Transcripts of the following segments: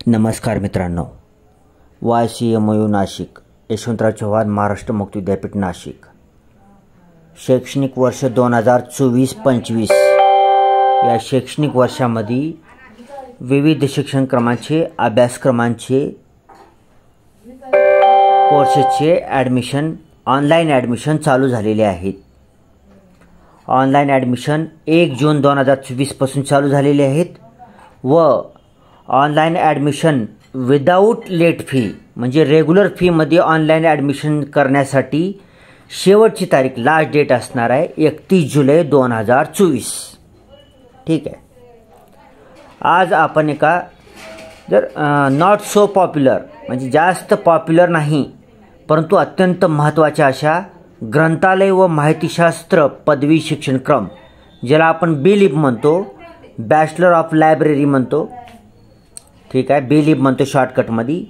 नमस्कार मित्रांनो, YCMU नाशिक, यशवंतराव चव्हाण महाराष्ट्र मुक्त विद्यापीठ नाशिक, शैक्षणिक वर्ष 2024-25 या शैक्षणिक वर्षामध्ये विविध शिक्षण क्रमांचे अभ्यासक्रमांचे कोर्सेसचे ऑनलाईन ॲडमिशन चालू झालेले आहेत। ऑनलाईन ॲडमिशन 1 जून 2024 पासून चालू झालेले आहेत व online admission without late fee म्हणजे रेग्युलर फीमध्ये ऑनलाईन ॲडमिशन करण्यासाठी शेवटची तारीख लास्ट डेट असणार आहे 31 जुलै 2024। ठीक आहे। आज आपण एका नॉट सो पॉप्युलर म्हणजे जास्त पॉप्युलर नाही परंतु अत्यंत महत्त्वाच्या अशा ग्रंथालय व माहितीशास्त्र पदवी शिक्षणक्रम ज्याला आपण BLIB म्हणतो, बॅचलर ऑफ लायब्ररी म्हणतो। ठीक आहे, BLIB म्हणतो शॉर्टकटमध्ये।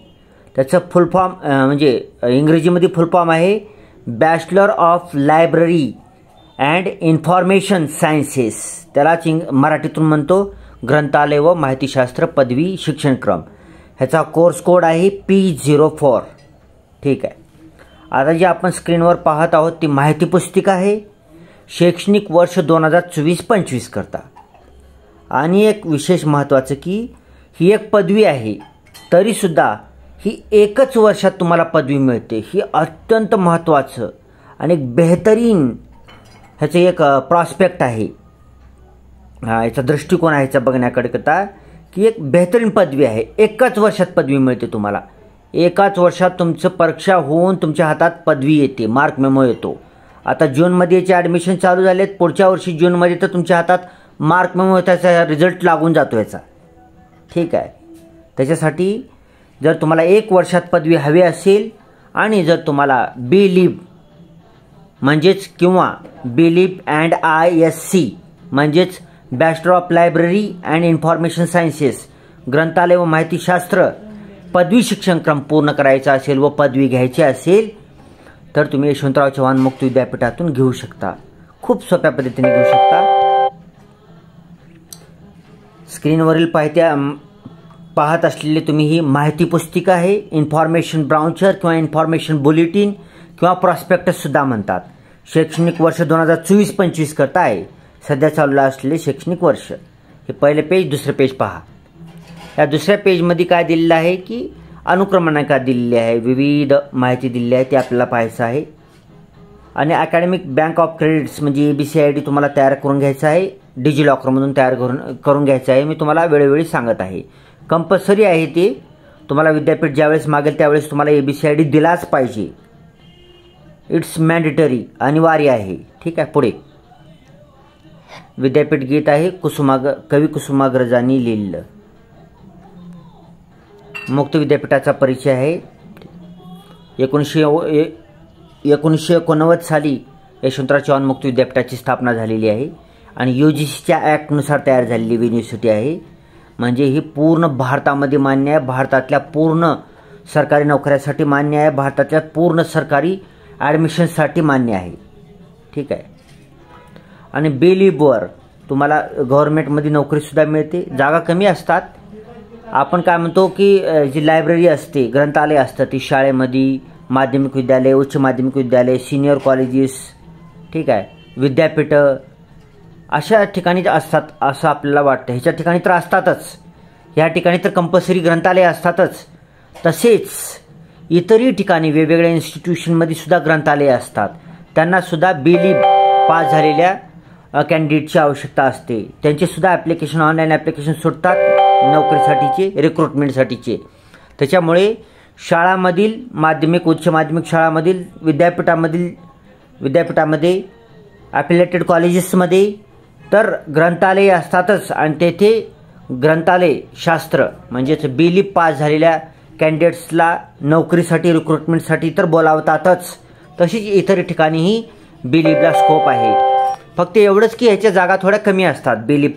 त्याचं फुल फॉर्म म्हणजे इंग्रजीमध्ये फुल फॉर्म आहे bachelor of library and information sciences. त्यालाच मराठीतून म्हणतो ग्रंथालय व माहितीशास्त्र पदवी शिक्षणक्रम। ह्याचा कोर्स कोड आहे P04। ठीक आहे। आता जे आपण स्क्रीनवर पाहत आहोत ती माहिती पुस्तिका आहे शैक्षणिक वर्ष 2024-25 करता। आणि एक विशेष महत्त्वाचं की ही एक पदवी आहे तरीसुद्धा ही एकच वर्षात तुम्हाला पदवी मिळते। ही अत्यंत महत्त्वाचं आणि एक बेहतरीन ह्याचं एक प्रॉस्पेक्ट आहे, याचा दृष्टिकोन आहे ह्याचा बघण्याकडे करता की एक बेहतरीन पदवी आहे। एकाच वर्षात पदवी मिळते तुम्हाला। एकाच वर्षात तुमचं परीक्षा होऊन तुमच्या हातात पदवी येते, मार्क मेमो येतो। आता जूनमध्ये याचे ॲडमिशन चालू झालेत, पुढच्या वर्षी जूनमध्ये तर तुमच्या हातात मार्क मेमो त्याचा रिझल्ट लागून जातो याचा। ठीक आहे। त्याच्यासाठी जर तुम्हाला 1 वर्षात पदवी हवी असेल आणि जर तुम्हाला BLIB म्हणजेच किंवा BLIB अँड ISC म्हणजेच bachelor of library and information sciences ग्रंथालय व माहितीशास्त्र पदवी शिक्षणक्रम पूर्ण करायचा असेल व पदवी घ्यायची असेल तर तुम्ही यशवंतराव चव्हाण मुक्त विद्यापीठातून घेऊ शकता। खूप सोप्या पद्धतीने घेऊ शकता। स्क्रीनवरील पाहत असलेली तुम्ही ही माहिती पुस्तिका आहे। इन्फॉर्मेशन ब्राउचर किंवा इन्फॉर्मेशन बुलेटिन किंवा प्रॉस्पेक्टस सुद्धा म्हणतात। शैक्षणिक वर्ष 2024-25 करता आहे सध्या चालू असलेले शैक्षणिक वर्ष। हे पहिले पेज, दुसरे पेज पहा। या दुसऱ्या पेजमध्ये काय दिलेलं आहे की अनुक्रमणिका दिलेली आहे, विविध माहिती दिलेली आहे, ते आपल्याला पाहायचं आहे। आणि अकॅडमिक बँक ऑफ क्रेडिट्स म्हणजे ABCID तुम्हाला तयार करून घ्यायचं आहे, डिजिलॉकरमधून तयार करून घ्यायचं आहे। मी तुम्हाला वेळोवेळी सांगत आहे, कंपल्सरी आहे ते। तुम्हाला विद्यापीठ ज्यावेळेस मागेल त्यावेळेस तुम्हाला ABCID दिलाच पाहिजे, इट्स मॅन्डेटरी, अनिवार्य आहे। ठीक आहे। पुढे विद्यापीठ गीत आहे कवी कुसुमाग्रजांनी लिहिलेलं। मुक्त विद्यापीठाचा परिचय आहे। 1989 साली यशवंतराव चव्हाण मुक्त विद्यापीठाची स्थापना झालेली आहे आणि UGCच्या ॲक्टनुसार तयार झालेली युनिव्हर्सिटी आहे। म्हणजे ही पूर्ण भारतामध्ये मान्य आहे, भारतातल्या पूर्ण सरकारी नोकऱ्यासाठी मान्य आहे, भारतातल्या पूर्ण सरकारी ॲडमिशनसाठी मान्य आहे। ठीक आहे। आणि BLIBवर तुम्हाला गव्हर्नमेंटमध्ये नोकरीसुद्धा मिळते, जागा कमी असतात। आपण काय म्हणतो की जी लायब्ररी असते, ग्रंथालय असतं ती शाळेमध्ये, माध्यमिक विद्यालय, उच्च माध्यमिक विद्यालय, सिनियर कॉलेजेस, ठीक आहे, विद्यापीठं अशा ठिकाणी असतात असं आपल्याला वाटतं। ह्याच्या ठिकाणी तर असतातच, ह्या ठिकाणी तर कंपल्सरी ग्रंथालय असतातच। तसेच इतरही ठिकाणी वेगवेगळ्या इन्स्टिट्यूशनमध्ये सुद्धा ग्रंथालय असतात, त्यांनासुद्धा BLIB पास झालेल्या कॅन्डिडेटची आवश्यकता असते। त्यांचेसुद्धा ॲप्लिकेशन ऑनलाईन ॲप्लिकेशन सुटतात नोकरीसाठीचे, रिक्रुटमेंटसाठीचे। त्याच्यामुळे शाळामधील माध्यमिक, उच्च माध्यमिक शाळामधील, विद्यापीठामध्ये ॲफिलेटेड कॉलेजेसमध्ये तर ग्रंथालय असतातच आणि तेथे ग्रंथालय शास्त्र म्हणजेच BLIB पास झालेल्या कॅन्डिडेट्सला नोकरीसाठी, रिक्रुटमेंटसाठी तर बोलावतातच। तशीच इतर ठिकाणीही BLIBला स्कोप आहे। फक्त एवढंच की ह्याच्या जागा थोड्या कमी असतात। BLIB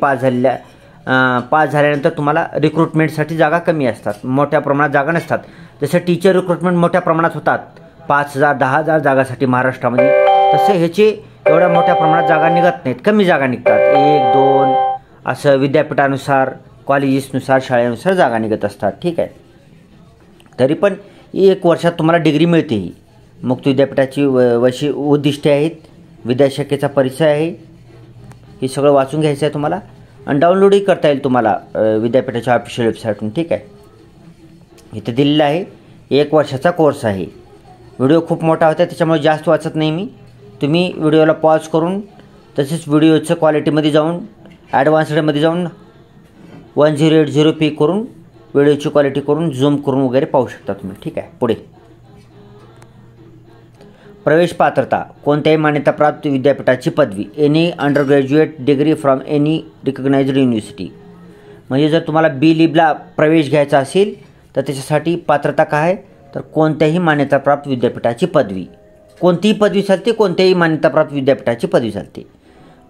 पास झाल्यानंतर तुम्हाला रिक्रुटमेंटसाठी जागा कमी असतात, मोठ्या प्रमाणात जागा नसतात। जसं टीचर रिक्रुटमेंट मोठ्या प्रमाणात होतात 5,000 10,000 जागासाठी महाराष्ट्रामध्ये, तसे ह्याचे एवढ्या मोठ्या प्रमाणात जागा निघत नाहीत, कमी जागा निघतात, 1-2 असं विद्यापीठानुसार कॉलेजेसनुसार शाळेनुसार जागा निघत असतात. ठीक आहे. तरी पण 1 वर्षात तुम्हाला डिग्री मिळते. ही मुक्त विद्यापीठाची उद्दिष्टे आहेत, विद्याशाखेचा परिचय आहे, हे सगळं वाचून घ्यायचं आहे तुम्हाला आणि डाउनलोडही करता येईल तुम्हाला विद्यापीठाच्या ऑफिशियल वेबसाईटवरून. ठीक आहे. इथे दिलेलं आहे 1 वर्षाचा कोर्स आहे. व्हिडिओ खूप मोठा होता त्याच्यामुळे जास्त वाचत नाही मी. तुम्ही व्हिडिओला पॉज करून तसेच व्हिडिओचं क्वालिटीमध्ये जाऊन ॲडव्हान्स्डमध्ये जाऊन 1080p करून व्हिडिओची क्वालिटी करून झूम करून वगैरे पाहू शकता तुम्ही. ठीक आहे. पुढे प्रवेश पात्रता. कोणत्याही मान्यताप्राप्त विद्यापीठाची पदवी, any undergraduate degree from any recognised university. म्हणजे जर तुम्हाला B.Libb.ला प्रवेश घ्यायचा असेल तर त्याच्यासाठी पात्रता काय आहे, तर कोणत्याही मान्यताप्राप्त विद्यापीठाची पदवी. कोणतीही पदवी चालते, कोणत्याही मान्यताप्राप्त विद्यापीठाची पदवी चालते.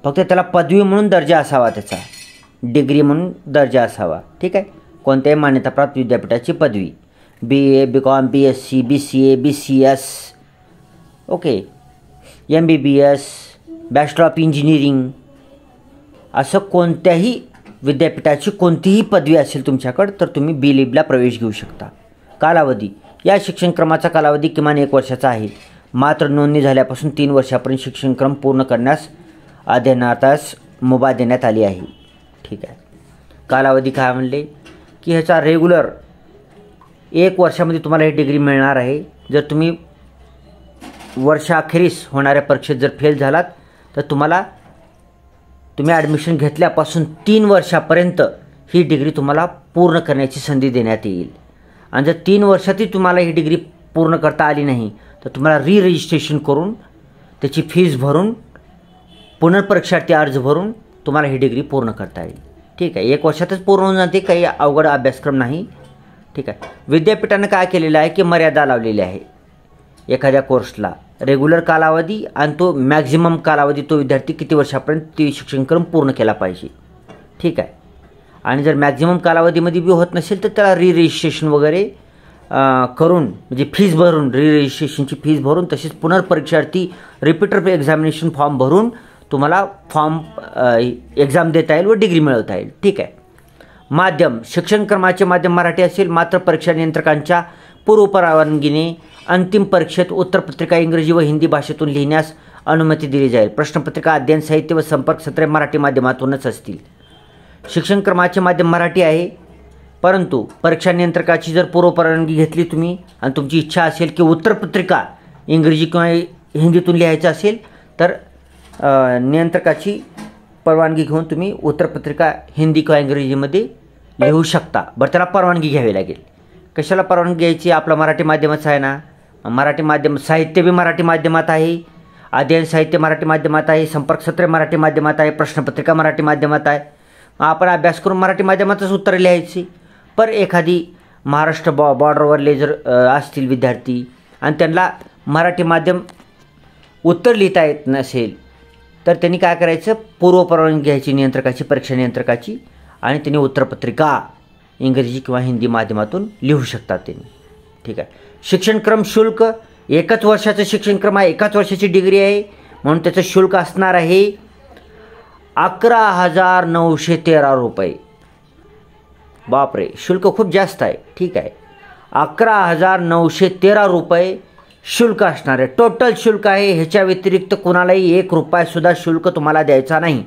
फक्त त्याला पदवी म्हणून दर्जा असावा, त्याचा डिग्री म्हणून दर्जा असावा. ठीक आहे. कोणत्याही मान्यताप्राप्त विद्यापीठाची पदवी, BA, BCom, BSc, BCA, BCS, okay, MBBS, bachelor of engineering, असं कोणत्याही विद्यापीठाची कोणतीही पदवी असेल तुमच्याकडं तर तुम्ही B.Libb.ला प्रवेश घेऊ शकता. कालावधी. या शिक्षणक्रमाचा कालावधी किमान 1 वर्षाचा आहे. मात्र नोंदणी झाल्यापासून 3 वर्षापर्यंत शिक्षणक्रम पूर्ण करण्यास अध्ययनातच मुभा देण्यात आली आहे. ठीक आहे. कालावधी काय म्हणले की ह्याचा रेग्युलर 1 वर्षामध्ये तुम्हाला ही डिग्री मिळणार आहे. जर तुम्ही वर्षाअखेरीस होणाऱ्या परीक्षेत जर फेल झालात तर तुम्ही ॲडमिशन घेतल्यापासून 3 वर्षापर्यंत ही डिग्री तुम्हाला पूर्ण करण्याची संधी देण्यात येईल. आणि जर 3 वर्षातही तुम्हाला ही डिग्री पूर्ण करता आली नाही तर तुम्हाला रजिस्ट्रेशन करून त्याची फीस भरून पुनर्परीक्षार्थी अर्ज भरून तुम्हाला ही डिग्री पूर्ण करता येईल. ठीक आहे. 1 वर्षातच पूर्ण होऊन जाते, काही अवघड अभ्यासक्रम नाही. ठीक आहे. विद्यापीठानं काय केलेलं आहे की मर्यादा लावलेली आहे एखाद्या कोर्सला. रेग्युलर कालावधी आणि तो मॅक्झिमम कालावधी, तो विद्यार्थी किती वर्षापर्यंत ते शिक्षणक्रम पूर्ण केला पाहिजे. ठीक आहे. आणि जर मॅक्झिमम कालावधीमध्ये बी होत नसेल तर त्याला रजिस्ट्रेशन वगैरे करून म्हणजे फीस भरून, रजिस्ट्रेशनची फीस भरून तसेच पुनर्परीक्षार्थी रिपीटर एक्झामिनेशन फॉर्म भरून तुम्हाला एक्झाम देता येईल व डिग्री मिळवता येईल. ठीक आहे. माध्यम. शिक्षणक्रमाचे माध्यम मराठी असेल, मात्र परीक्षा नियंत्रकांच्या पूर्वपरवानगीने अंतिम परीक्षेत उत्तरपत्रिका इंग्रजी व हिंदी भाषेतून लिहिण्यास अनुमती दिली जाईल. प्रश्नपत्रिका, अध्ययन साहित्य व संपर्क सत्रे मराठी माध्यमातूनच असतील. शिक्षणक्रमाचे माध्यम मराठी आहे, परंतु परीक्षा नियंत्रकाची जर पूर्वपरवानगी घेतली तुम्ही आणि तुमची इच्छा असेल की उत्तरपत्रिका इंग्रजी किंवा हिंदीतून लिहायचं असेल तर नियंत्रकाची परवानगी घेऊन तुम्ही उत्तरपत्रिका हिंदी किंवा इंग्रजीमध्ये लिहू शकता. बरं, त्याला परवानगी घ्यावी लागेल. कशाला परवानगी घ्यायची? आपलं मराठी माध्यमच आहे ना. मराठी माध्यम, साहित्य बी मराठी माध्यमात आहे, अध्ययन साहित्य मराठी माध्यमात आहे, संपर्क सत्रे मराठी माध्यमात आहे, प्रश्नपत्रिका मराठी माध्यमात आहे. आपण अभ्यास करून मराठी माध्यमातच उत्तरं लिहायची. पर एखादी महाराष्ट्र बॉर्डरवरले जर असतील विद्यार्थी आणि त्यांना मराठी माध्यम उत्तर लिहिता येत नसेल तर त्यांनी काय करायचं, पूर्वपरवानगी घ्यायची नियंत्रकाची, परीक्षा नियंत्रकाची, आणि त्यांनी उत्तरपत्रिका इंग्रजी किंवा हिंदी माध्यमातून लिहू शकतात त्यांनी. ठीक आहे. शिक्षणक्रम शुल्क. 1 वर्षाचं शिक्षणक्रम आहे, 1 वर्षाची डिग्री आहे म्हणून त्याचं शुल्क असणार आहे 11,913 रुपये. बापरे, शुल्क खूप जास्त आहे. ठीक आहे. 11,913 रुपये शुल्क असणार आहे. टोटल शुल्क आहे. ह्याच्या व्यतिरिक्त कुणालाही 1 रुपयासुद्धा शुल्क तुम्हाला द्यायचा नाही.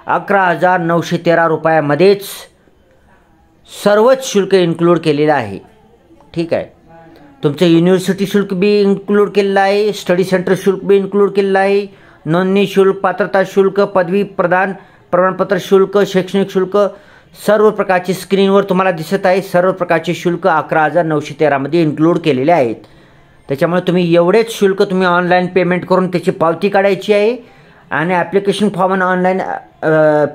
11,913 रुपयामध्येच सर्वच शुल्क इन्क्लूड केलेलं आहे. ठीक आहे. तुमचं युनिव्हर्सिटी शुल्क बी इन्क्लूड केलेलं आहे, स्टडी सेंटर शुल्क बी इन्क्लूड केलेलं आहे, नोंदणी शुल्क, पात्रता शुल्क, पदवी प्रदान प्रमाणपत्र शुल्क, शैक्षणिक शुल्क, सर्व प्रकारचे स्क्रीनवर तुम्हाला दिसत आहे. सर्व प्रकारचे शुल्क 11,913 मध्ये इन्क्लूड केलेले आहेत. त्याच्यामुळे तुम्ही एवढेच शुल्क तुम्ही ऑनलाईन पेमेंट करून त्याची पावती काढायची आहे आणि ॲप्लिकेशन फॉर्म आणि ऑनलाईन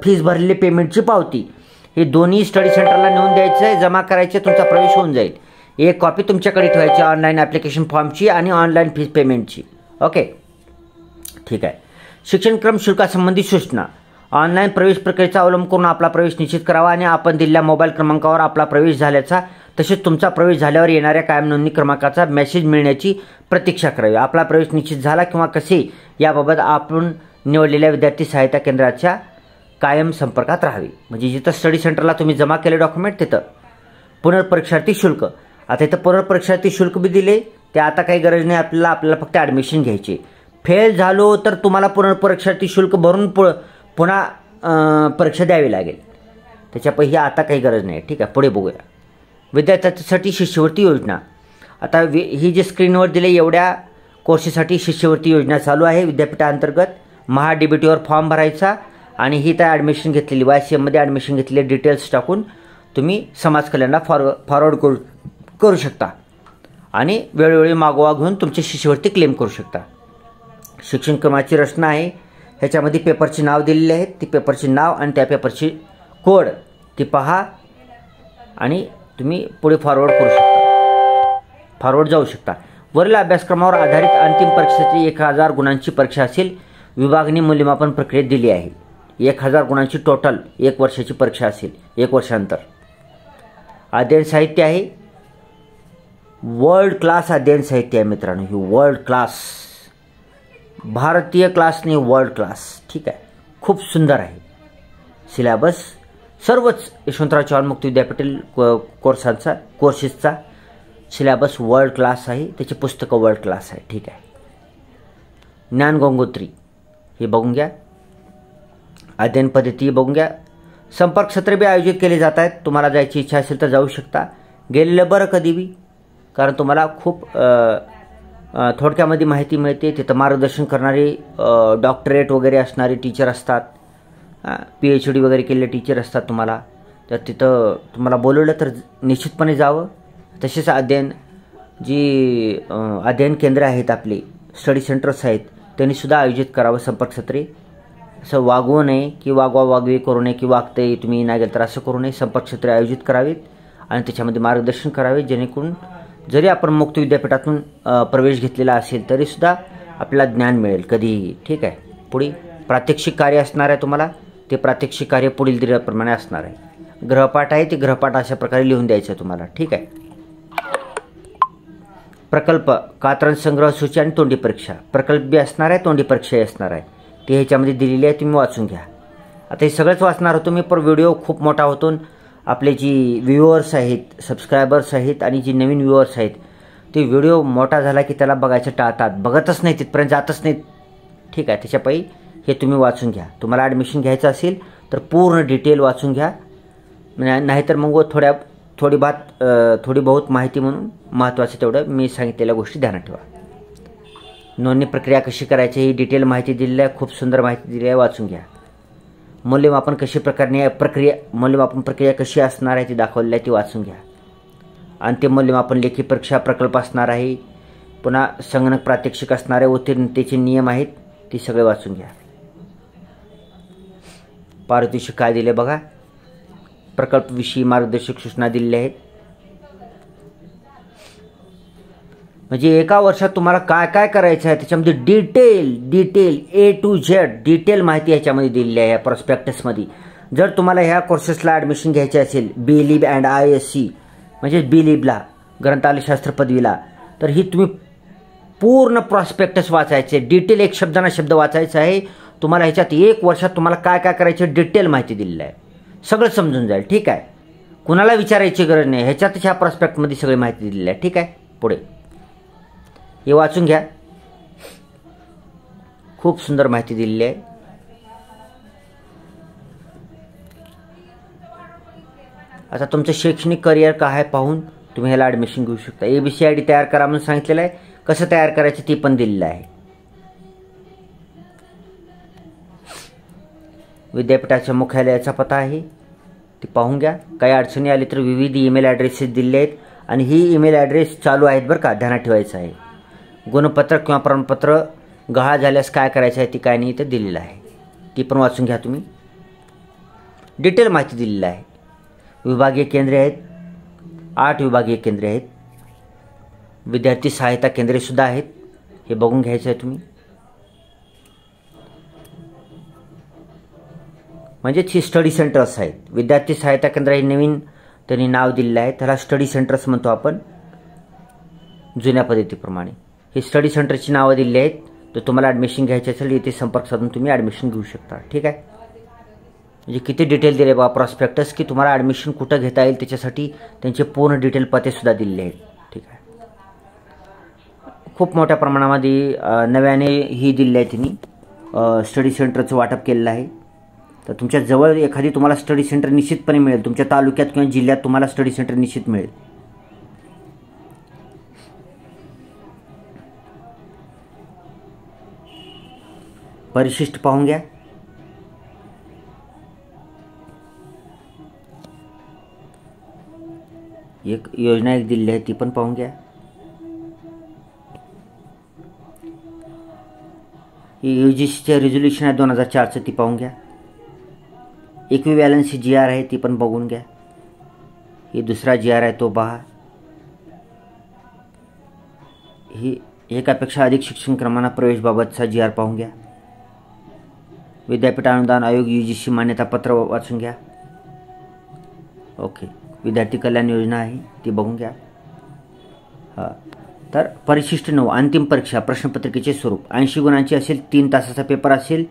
फीस भरलेली पेमेंटची पावती हे दोन्ही स्टडी सेंटरला नेऊन द्यायचं आहे, जमा करायचे, तुमचा प्रवेश होऊन जाईल. एक कॉपी तुमच्याकडे ठेवायची ऑनलाईन ॲप्लिकेशन फॉर्मची आणि ऑनलाईन फीस पेमेंटची. ओके. ठीक आहे. शिक्षणक्रम शुल्कासंबंधी सूचना. ऑनलाईन प्रवेश प्रक्रियेचा अवलंब करून आपला प्रवेश निश्चित करावा आणि आपण दिलेल्या मोबाईल क्रमांकावर आपला प्रवेश झाल्याचा तसेच तुमचा प्रवेश झाल्यावर येणाऱ्या कायम नोंदणी क्रमांकाचा मेसेज मिळण्याची प्रतीक्षा करावी. आपला प्रवेश निश्चित झाला किंवा कसे याबाबत आपण निवडलेल्या विद्यार्थी सहायता केंद्राच्या कायम संपर्कात राहावे. म्हणजे जिथं स्टडी सेंटरला तुम्ही जमा केले डॉक्युमेंट तिथं पुनर्परीक्षार्थी शुल्क. आता इथं पुनर्परीक्षार्थी शुल्क बी दिले, ते आता काही गरज नाही आपल्याला फक्त ॲडमिशन घ्यायची. फेल झालो तर तुम्हाला पुनर्परीक्षार्थी शुल्क भरून पुन्हा परीक्षा द्यावी लागेल. त्याच्यापैकी आता काही गरज नाही. ठीक आहे, पुढे बघूया. विद्यार्थ्यांसाठी शिष्यवृत्ती योजना. आता ही जी स्क्रीनवर दिली एवढ्या कोर्सेससाठी शिष्यवृत्ती योजना चालू आहे विद्यापीठाअंतर्गत. महा DBTवर फॉर्म भरायचा आणि ही त्या ॲडमिशन घेतलेली YCMमध्ये ॲडमिशन घेतलेले डिटेल्स टाकून तुम्ही समाज कल्याणला फॉरवर्ड करू शकता आणि वेळोवेळी मागोवा घेऊन तुमची शिष्यवृत्ती क्लेम करू शकता. शिक्षण क्रमाची रचना आहे. ह्याच्यामध्ये पेपरची नाव दिलेली आहेत. ती पेपरची नाव आणि त्या पेपरची कोड ती पहा आणि तुम्ही पुढे फॉरवर्ड करू शकता, फॉरवर्ड जाऊ शकता. वरील अभ्यासक्रमावर आधारित अंतिम परीक्षेची 1000 गुणांची परीक्षा असेल. विभागणी मूल्यमापन प्रक्रियेत दिली आहे. 1000 गुणांची टोटल 1 वर्षाची परीक्षा असेल, 1 वर्षानंतर. अध्ययन साहित्य आहे, वर्ल्ड क्लास अध्ययन साहित्य आहे मित्रांनो. ही वर्ल्ड क्लास, भारतीय क्लास नाही, वर्ल्ड क्लास. ठीक आहे, खूप सुंदर आहे. सिलेबस सर्वच यशवंतराव चव्हाण मुक्त विद्यापीठातील कोर्सेसचा सिलेबस वर्ल्ड क्लास आहे. त्याची पुस्तकं वर्ल्ड क्लास आहे. ठीक आहे. ज्ञान गंगोत्री हे बघून घ्या. अध्ययन पद्धती बघून घ्या. संपर्क सत्र बी आयोजित केले जात आहेत. तुम्हाला जायची इच्छा असेल तर जाऊ शकता. गेलेलं बरं कधी बी, कारण तुम्हाला खूप थोडक्यामध्ये माहिती मिळते. तिथं मार्गदर्शन करणारे डॉक्टरेट वगैरे असणारे टीचर असतात, PhD वगैरे केलेले टीचर असतात तुम्हाला. तर तिथं तुम्हाला बोलवलं तर निश्चितपणे जावं. तसेच अध्ययन केंद्र आहेत आपले, स्टडी सेंटर्स आहेत, त्यांनीसुद्धा आयोजित करावं संपर्क सत्रे. असं वागवू नये की वागवी करू नये की वागते तुम्ही नाही गेलं तर असं करू नये. संपर्क सत्रे आयोजित करावेत आणि त्याच्यामध्ये मार्गदर्शन करावे, जेणेकरून जरी आपण मुक्त विद्यापीठातून प्रवेश घेतलेला असेल तरीसुद्धा आपल्याला ज्ञान मिळेल कधीही. ठीक आहे. पुढे प्रात्यक्षिक कार्य असणार आहे तुम्हाला. ते प्रात्यक्षिक कार्य पुढील दिल्याप्रमाणे असणार आहे. गृहपाठ आहे, ते गृहपाठ अशा प्रकारे लिहून द्यायचं तुम्हाला. ठीक आहे. प्रकल्प, कात्रण संग्रह सूची आणि तोंडी परीक्षा. प्रकल्प बी असणार आहे, तोंडी परीक्षाही असणार आहे. ते ह्याच्यामध्ये दिलेली आहे, तुम्ही वाचून घ्या. आता हे सगळंच वाचणार होतो मी, पण व्हिडिओ खूप मोठा होतो. आपले जी व्ह्युअर्स आहेत, सबस्क्रायबर्स आहेत आणि जी नवीन व्ह्युअर्स आहेत, ते व्हिडिओ मोठा झाला की त्याला बघायचं टाळतात, बघतच नाही, तिथपर्यंत जातच नाहीत. ठीक आहे. त्याच्यापायी हे तुम्ही वाचून घ्या. तुम्हाला ॲडमिशन घ्यायचं असेल तर पूर्ण डिटेल वाचून घ्या. नाहीतर मग थोडी बहुत माहिती म्हणून महत्त्वाचं तेवढं मी सांगितलेल्या गोष्टी ध्यानात ठेवा. नोंदणी प्रक्रिया कशी करायची ही डिटेल माहिती दिलेली आहे. खूप सुंदर माहिती दिली आहे, वाचून घ्या. मूल्यमापन मूल्यमापन प्रक्रिया कशी असणार आहे ती दाखवलेली आहे, ती वाचून घ्या. अंतिम मूल्यमापन लेखी परीक्षा प्रकल्प असणार आहे. पुन्हा संगणक प्रात्यक्षिक असणारे उत्तीर्णतेचे नियम आहेत, ते सगळे वाचून घ्या. पारितोषिक काय दिले बघा. प्रकल्पविषयी मार्गदर्शक सूचना दिलेल्या आहेत. म्हणजे एका वर्षात तुम्हाला काय काय करायचं आहे त्याच्यामध्ये detail A to Z detail माहिती ह्याच्यामध्ये दिलेली आहे या प्रॉस्पेक्टसमध्ये. जर तुम्हाला ह्या कोर्सेसला ॲडमिशन घ्यायचे असेल, BLib अँड ISC म्हणजे BLibला ग्रंथालयशास्त्र पदवीला, तर ही तुम्ही पूर्ण प्रॉस्पेक्टस वाचायचे. डिटेल एक शब्दाना शब्द वाचायचा आहे तुम्हाला. ह्याच्यात 1 वर्षात तुम्हाला काय काय करायचे डिटेल माहिती दिलेली आहे. सगळं समजून जाईल. ठीक आहे. कुणाला विचारायची गरज नाही. ह्याच्यातच ह्या प्रॉस्पेक्टमध्ये सगळी माहिती दिलेली आहे. ठीक आहे. पुढे हे वाचून घ्या. खूप सुंदर माहिती दिलेली आहे. आता तुमचं शैक्षणिक करिअर काय आहे पाहून तुम्ही ह्याला ॲडमिशन घेऊ शकता. ABCID तयार करा म्हणून सांगितलेलं आहे. कसं तयार करायचं ते पण दिलेलं आहे. विद्यापीठाच्या मुख्यालयाचा पत्ता आहे, ते पाहून घ्या. काही अडचणी आली तर विविध ईमेल ॲड्रेसेस दिले आहेत आणि ही ईमेल ॲड्रेस चालू आहेत बरं का, ध्यानात ठेवायचं आहे. गुणपत्र किंवा प्रमाणपत्र गहाळ झाल्यास काय करायचं आहे ती काय नाही इथं दिलेलं आहे, ती पण वाचून घ्या तुम्ही. डिटेल माहिती दिलेली आहे. विभागीय केंद्रे आहेत, 8 विभागीय केंद्रे आहेत. विद्यार्थी सहायता केंद्रेसुद्धा आहेत, हे बघून घ्यायचं आहे तुम्ही. म्हणजेच ही स्टडी सेंटर्स आहेत. विद्यार्थी सहायता केंद्र हे नवीन त्यांनी नाव दिलेलं आहे, त्याला स्टडी सेंटर्स म्हणतो आपण जुन्या पद्धतीप्रमाणे. हे स्टडी सेंटरची नावं दिलेली आहेत. तर तुम्हाला ॲडमिशन घ्यायची असेल इथे संपर्क साधून तुम्ही ॲडमिशन घेऊ शकता. ठीक आहे. म्हणजे किती डिटेल दिले बा प्रॉस्पेक्टस की तुम्हाला ॲडमिशन कुठं घेता येईल त्याच्यासाठी त्यांचे पूर्ण डिटेल पत्तेसुद्धा दिलेले आहेत. ठीक आहे. खूप मोठ्या प्रमाणामध्ये नव्याने ही दिलेली आहे त्यांनी स्टडी सेंटरचं वाटप केलेलं आहे. तर तुमच्या जवळ एखादी तुम्हाला स्टडी सेंटर निश्चितपणे मिळेल. तुमच्या तालुक्यात किंवा जिल्ह्यात तुम्हाला स्टडी सेंटर निश्चित मिळेल. परिशिष्ट पाहून घ्या. एक योजना एक दिलेली आहे ती पण पाहून घ्या. UGCचे रिझोल्युशन आहे 2004चं ती पाहून घ्या. इक्विवॅलन्सी GR आहे ती पण बघून घ्या. ही दुसरा GR आहे तो पहा. ही एकापेक्षा अधिक शिक्षण क्रमांना प्रवेशबाबतचा GR पाहून घ्या. विद्यापीठ अनुदान आयोग UGC मान्यतापत्र वाचून घ्या. ओके. विद्यार्थी कल्याण योजना आहे ती बघून घ्या. हां. तर परिशिष्ट 9 अंतिम परीक्षा प्रश्नपत्रिकेचे स्वरूप 80 गुणांची असेल. 3 तासाचा पेपर असेल.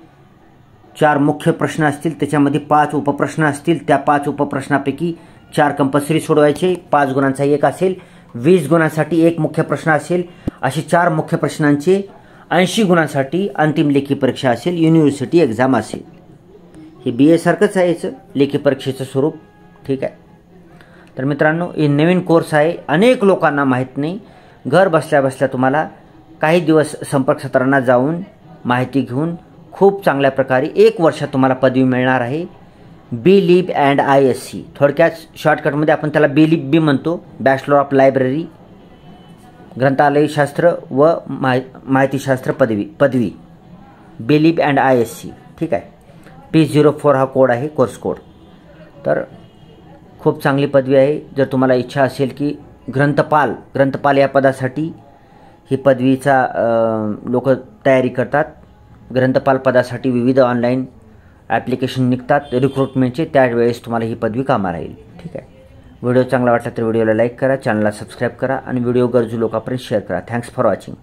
4 मुख्य प्रश्न असतील. त्याच्यामध्ये 5 उपप्रश्न असतील. त्या 5 उपप्रश्नापैकी 4 कंपल्सरी सोडवायचे. 5 गुणांचा एक असेल. 20 गुणांसाठी एक मुख्य प्रश्न असेल. असे 4 मुख्य प्रश्नांचे 80 गुणांसाठी अंतिम लेखी परीक्षा असेल. युनिव्हर्सिटी एक्झाम असेल. हे BA सारखंच आहे याचं लेखी परीक्षेचं स्वरूप. ठीक आहे. तर मित्रांनो हे नवीन कोर्स आहे. अनेक लोकांना माहीत नाही. घर बसल्या बसल्या तुम्हाला काही दिवस संपर्क सत्रांना जाऊन माहिती घेऊन खूप चांगल्या प्रकारे 1 वर्षात तुम्हाला पदवी मिळणार आहे. BLib अँड ISC थोडक्यात शॉर्टकटमध्ये आपण त्याला BLib म्हणतो. बॅचलर ऑफ लायब्ररी ग्रंथालयशास्त्र व माहितीशास्त्र पदवी BLib अँड ISC. ठीक आहे. P04 हा कोड आहे कोर्स कोड. तर खूप चांगली पदवी आहे. जर तुम्हाला इच्छा असेल की ग्रंथपाल या पदासाठी ही पदवीचा लोक तयारी करतात. ग्रंथपाल पदासाठी विविध ऑनलाईन ॲप्लिकेशन निघतात रिक्रुटमेंटचे. त्यावेळेस तुम्हाला ही पदवी कामाला येईल. ठीक आहे. व्हिडिओ चांगला वाटला तर व्हिडिओला लाईक करा, चॅनलला सबस्क्राईब करा आणि व्हिडिओ गरजू लोकांपर्यंत शेअर करा. Thanks for watching.